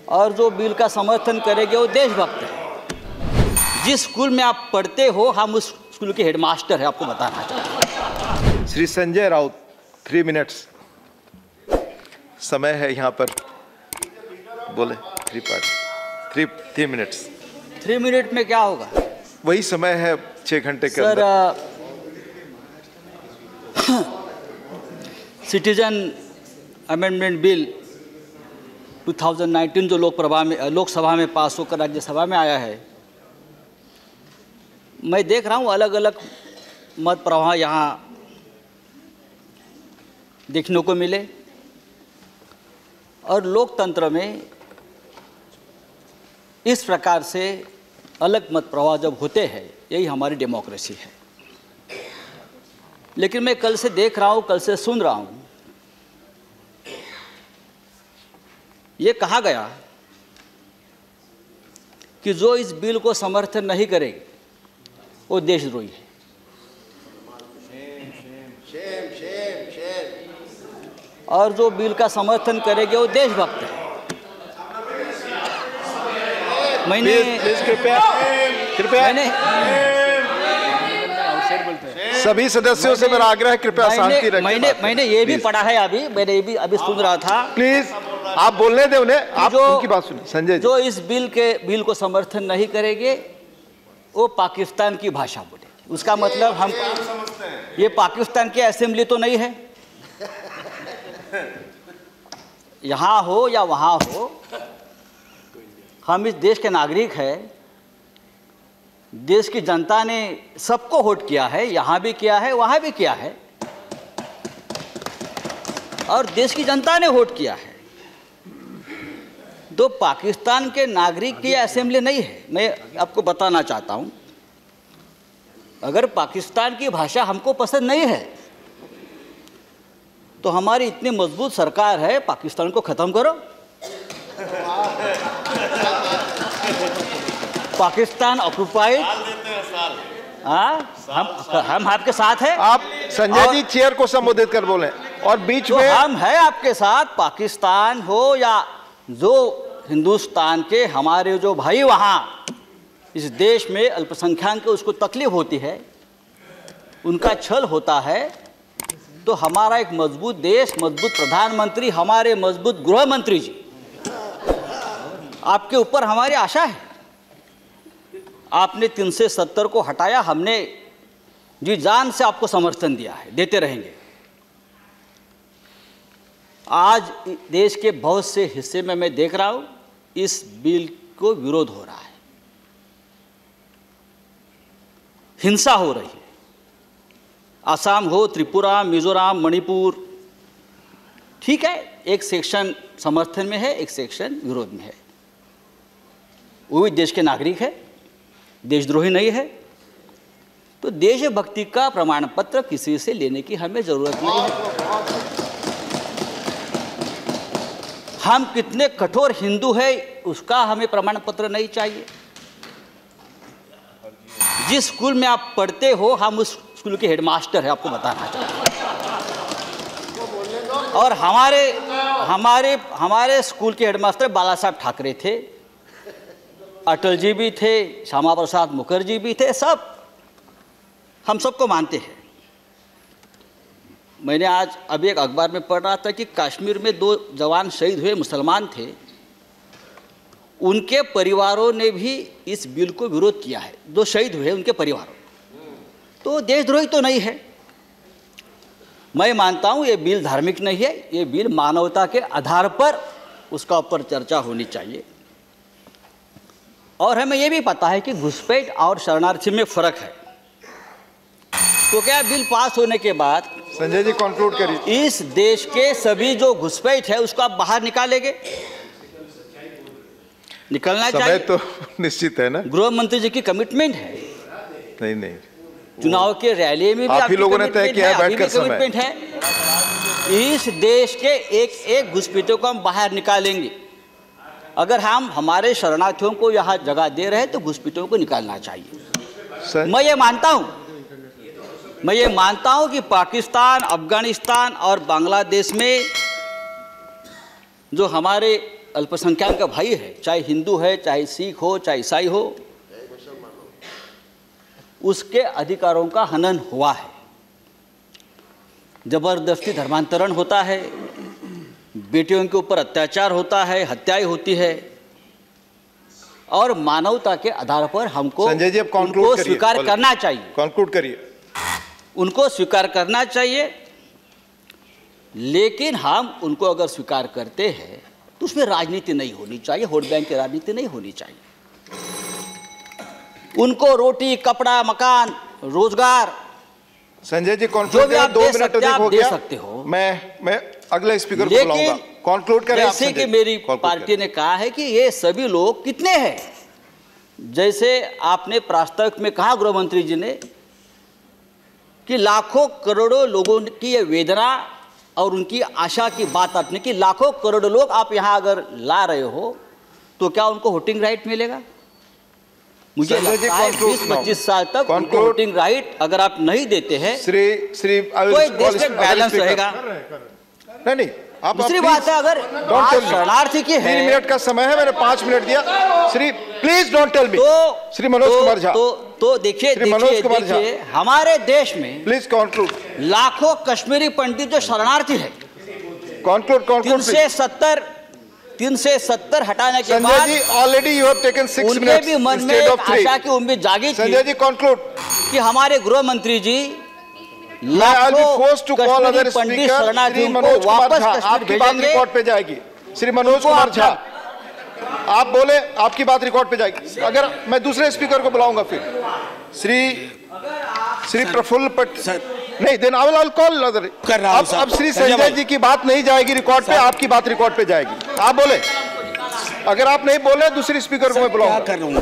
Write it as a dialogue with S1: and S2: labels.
S1: और जो बिल का समर्थन करेंगे वो देशभक्त है। जिस स्कूल में आप पढ़ते हो हम उस स्कूल के हेडमास्टर हैं, आपको बताना चाहते हैं।
S2: श्री संजय राउत 3 मिनट्स समय है यहाँ पर, बोले 3 मिनट्स।
S1: 3 मिनट में क्या होगा?
S2: वही समय है 6 घंटे के
S1: सर,
S2: अंदर।
S1: सिटीजन अमेंडमेंट बिल 2019 जो लोकसभा में पास होकर राज्यसभा में आया है, मैं देख रहा हूँ अलग अलग मत प्रवाह यहाँ देखने को मिले। और लोकतंत्र में इस प्रकार से अलग मत प्रवाह जब होते हैं, यही हमारी डेमोक्रेसी है। लेकिन मैं कल से देख रहा हूँ, कल से सुन रहा हूँ, ये कहा गया कि जो इस बिल को समर्थन नहीं करेगा वो देशद्रोही है। और जो बिल का समर्थन करेंगे वो देशभक्त है। मैंने
S2: सभी सदस्यों से मेरा आग्रह है, कृपया शांति रखें।
S1: मैंने ये भी पढ़ा है, अभी सुन रहा था।
S2: प्लीज आप बोलने दें उन्हें, आप उनकी बात सुनिए। संजय जी,
S1: जो इस बिल को समर्थन नहीं करेंगे वो पाकिस्तान की भाषा बोलेंगे। उसका मतलब हम ये पाकिस्तान की असेंबली तो नहीं है, यहाँ हो या वहाँ हो, हम इस देश के नागरिक हैं। देश की जनता ने सबको वोट किया है, यहाँ भी किया है, वहाँ भी किया है, और देश की जनता ने वोट किया है। तो पाकिस्तान के नागरिक की असेंबली नहीं है। मैं आपको बताना चाहता हूँ, अगर पाकिस्तान की भाषा हमको पसंद नहीं है तो हमारी इतनी मजबूत सरकार है, पाकिस्तान को ख़त्म करो। पाकिस्तान ऑक्युपाइड, हम आपके साथ हैं।
S2: आप संजय जी चेयर को संबोधित कर बोले, और बीच में
S1: हम हैं आपके साथ। पाकिस्तान हो या जो हिंदुस्तान के हमारे जो भाई वहाँ इस देश में अल्पसंख्यक के उसको तकलीफ होती है, उनका छल होता है, तो हमारा एक मजबूत देश, मजबूत प्रधानमंत्री, हमारे मजबूत गृह मंत्री जी, आपके ऊपर हमारी आशा है। आपने 370 को हटाया, हमने जी जान से आपको समर्थन दिया है, देते रहेंगे। आज देश के बहुत से हिस्से में मैं देख रहा हूँ इस बिल को विरोध हो रहा है, हिंसा हो रही है। असम हो, त्रिपुरा, मिजोरम, मणिपुर, ठीक है, एक सेक्शन समर्थन में है, एक सेक्शन विरोध में है। वो भी देश के नागरिक है, देशद्रोही नहीं है। तो देशभक्ति का प्रमाण पत्र किसी से लेने की हमें जरूरत नहीं है। हम कितने कठोर हिंदू हैं उसका हमें प्रमाण पत्र नहीं चाहिए। जिस स्कूल में आप पढ़ते हो हम उस स्कूल के हेडमास्टर हैं, आपको बताना चाहते हैं। और हमारे स्कूल के हेडमास्टर बाला साहब ठाकरे थे, अटल जी भी थे, श्यामा प्रसाद मुखर्जी भी थे, सब हम सबको मानते हैं। मैंने आज अभी एक अखबार में पढ़ रहा था कि कश्मीर में 2 जवान शहीद हुए, मुसलमान थे, उनके परिवारों ने भी इस बिल को विरोध किया है। 2 शहीद हुए उनके परिवारों, तो देशद्रोही तो नहीं है। मैं मानता हूँ ये बिल धार्मिक नहीं है, ये बिल मानवता के आधार पर उसका ऊपर चर्चा होनी चाहिए। और हमें ये भी पता है कि घुसपैठ और शरणार्थी में फ़र्क है। तो क्या बिल पास होने के बाद
S2: संजय जी कंक्लूड करिए,
S1: इस देश के सभी जो घुसपैठ है उसको आप बाहर निकालेंगे? निकलना चाहिए
S2: तो निश्चित है ना,
S1: गृह मंत्री जी की कमिटमेंट है।
S2: नहीं
S1: चुनाव के रैली में भी
S2: आप ही लोगों ने तय किया है, बैठकर
S1: कमिटमेंट है। इस देश के एक घुसपैठियों को हम बाहर निकालेंगे। अगर हम हमारे शरणार्थियों को यहाँ जगह दे रहे हैं तो घुसपैठियों को निकालना चाहिए। मैं ये मानता हूँ कि पाकिस्तान, अफगानिस्तान और बांग्लादेश में जो हमारे अल्पसंख्यक का भाई है, चाहे हिंदू है, चाहे सिख हो, चाहे ईसाई हो, उसके अधिकारों का हनन हुआ है। जबरदस्ती धर्मांतरण होता है, बेटियों के ऊपर अत्याचार होता है, हत्याएं होती है, और मानवता के आधार पर हमको
S2: संजय जी, अब
S1: उनको स्वीकार करना चाहिए।
S2: कंक्लूड करिए।
S1: उनको स्वीकार करना चाहिए, लेकिन हम उनको अगर स्वीकार करते हैं तो उसमें राजनीति नहीं होनी चाहिए, वोट बैंक की राजनीति नहीं होनी चाहिए। उनको रोटी, कपड़ा, मकान, रोजगार,
S2: संजय जी कंक्लूड करें, 2 मिनट अधिक हो गया।
S1: सकते हो।
S2: मैं अगले स्पीकर को बुलाऊंगा। कंक्लूड करें आप।
S1: जैसे कि मेरी पार्टी ने कहा है कि ये सभी लोग कितने हैं, जैसे आपने प्रास्ताविक में कहा गृह मंत्री जी ने कि लाखों करोड़ों लोगों की ये वेदना और उनकी आशा की बात आपने कि लाखों करोड़ों लोग आप यहाँ अगर ला रहे हो तो क्या उनको वोटिंग राइट मिलेगा? मुझे लगता है 20-25 साल तक उनको वोटिंग राइट अगर आप नहीं देते हैं
S2: श्री
S1: तो देश में बैलेंस रहेगा।
S2: नहीं, आप
S1: दूसरी बात है, अगर शरणार्थी की है,
S2: 3 मिनट का समय है, मैंने 5 मिनट दिया। Shri please don't tell me. Shri Manoj Kumar Jha,
S1: तो देखिए हमारे देश में
S2: प्लीज कंक्लूड।
S1: लाखों कश्मीरी पंडित जो शरणार्थी है,
S2: कंक्लूड
S1: 370 हटाने के बाद
S2: Sanjay ji already you have taken 6
S1: उनके
S2: मिनट्स
S1: भी मन में आशा की उम्मीद जागी थी।
S2: संजय जी कंक्लूड
S1: कि हमारे गृह मंत्री जी
S2: लाखों कश्मीरी पंडित शरणार्थियों को वापस कश्मीर भेजेंगे। रिकॉर्ड पे जाएगी। श्री मनोज कुमार झा, आप बोले, आपकी बात रिकॉर्ड पे जाएगी। अगर मैं दूसरे स्पीकर को बुलाऊंगा फिर श्री प्रफुल्ल नहीं, then I will call other. अब श्री संजय जी की बात नहीं जाएगी रिकॉर्ड पे, आपकी बात रिकॉर्ड पे जाएगी। आप बोले, अगर आप नहीं बोले दूसरे स्पीकर को मैं बुलाऊंगा।